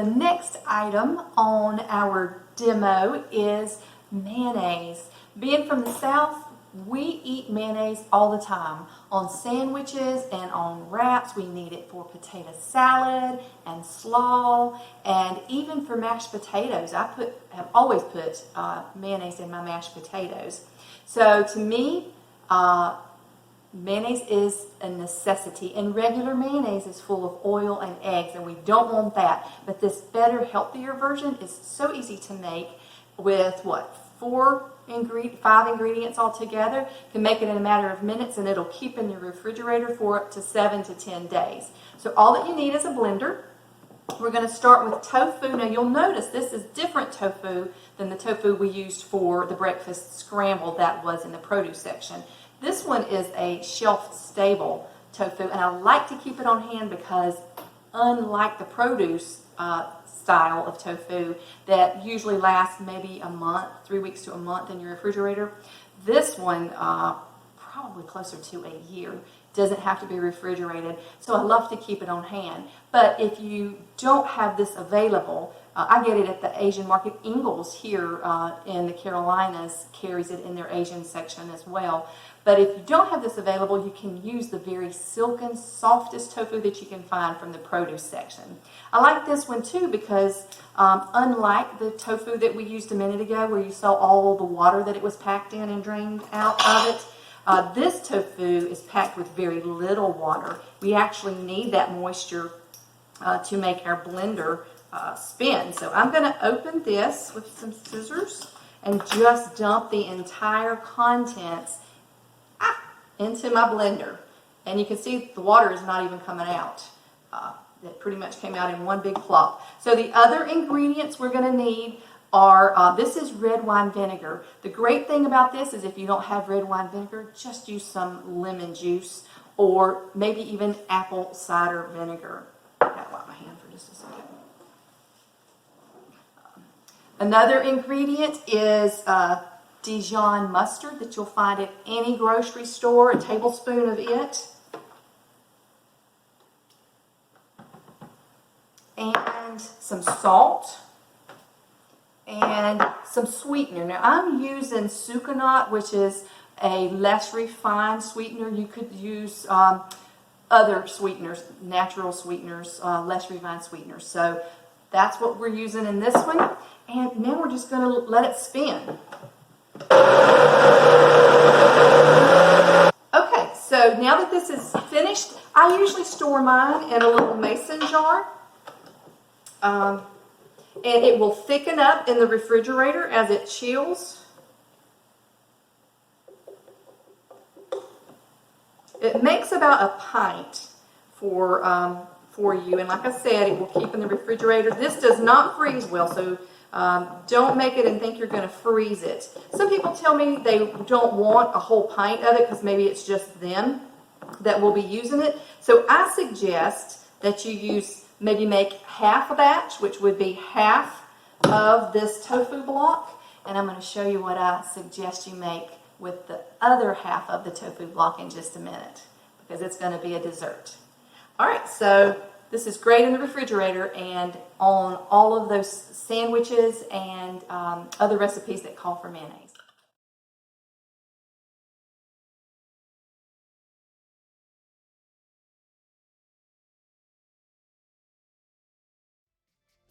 next item on our demo is mayonnaise. Being from the South, we eat mayonnaise all the time. On sandwiches and on wraps, we need it for potato salad and slaw, and even for mashed potatoes. I have always put mayonnaise in my mashed potatoes. So to me, mayonnaise is a necessity, and regular mayonnaise is full of oil and eggs, and we don't want that. But this better, healthier version is so easy to make with what, 5 ingredients altogether. You can make it in a matter of minutes, and it'll keep in your refrigerator for up to 7 to 10 days. So all that you need is a blender. We're going to start with tofu. Now you'll notice this is different tofu than the tofu we used for the breakfast scramble that was in the produce section. This one is a shelf-stable tofu, and I like to keep it on hand because unlike the produce style of tofu that usually lasts maybe a month, 3 weeks to a month in your refrigerator, this one probably closer to a year. Doesn't have to be refrigerated, so I love to keep it on hand. But if you don't have this available, I get it at the Asian market. Ingles here in the Carolinas carries it in their Asian section as well. But if you don't have this available, you can use the very silken, softest tofu that you can find from the produce section. I like this one too because unlike the tofu that we used a minute ago where you saw all the water that it was packed in and drained out of it, this tofu is packed with very little water. We actually need that moisture to make our blender spin. So I'm going to open this with some scissors and just dump the entire contents into my blender. And you can see the water is not even coming out. It pretty much came out in one big plop. So the other ingredients we're going to need are, this is red wine vinegar. The great thing about this is if you don't have red wine vinegar, just use some lemon juice or maybe even apple cider vinegar. I gotta wipe my hand for just a second. Another ingredient is Dijon mustard that you'll find at any grocery store, a tablespoon of it. And some salt. And some sweetener. Now I'm using sucanat, which is a less refined sweetener. You could use other sweeteners, natural sweeteners, less refined sweeteners. So that's what we're using in this one. And now we're just going to let it spin. Okay, so now that this is finished, I usually store mine in a little mason jar. And it will thicken up in the refrigerator as it chills. It makes about a pint for you, and like I said, it will keep in the refrigerator. This does not freeze well, so don't make it and think you're going to freeze it. Some people tell me they don't want a whole pint of it because maybe it's just them that will be using it. So I suggest that you maybe make half a batch, which would be half of this tofu block, and I'm going to show you what I suggest you make with the other half of the tofu block in just a minute because it's going to be a dessert. Alright, so this is great in the refrigerator and on all of those sandwiches and other recipes that call for mayonnaise.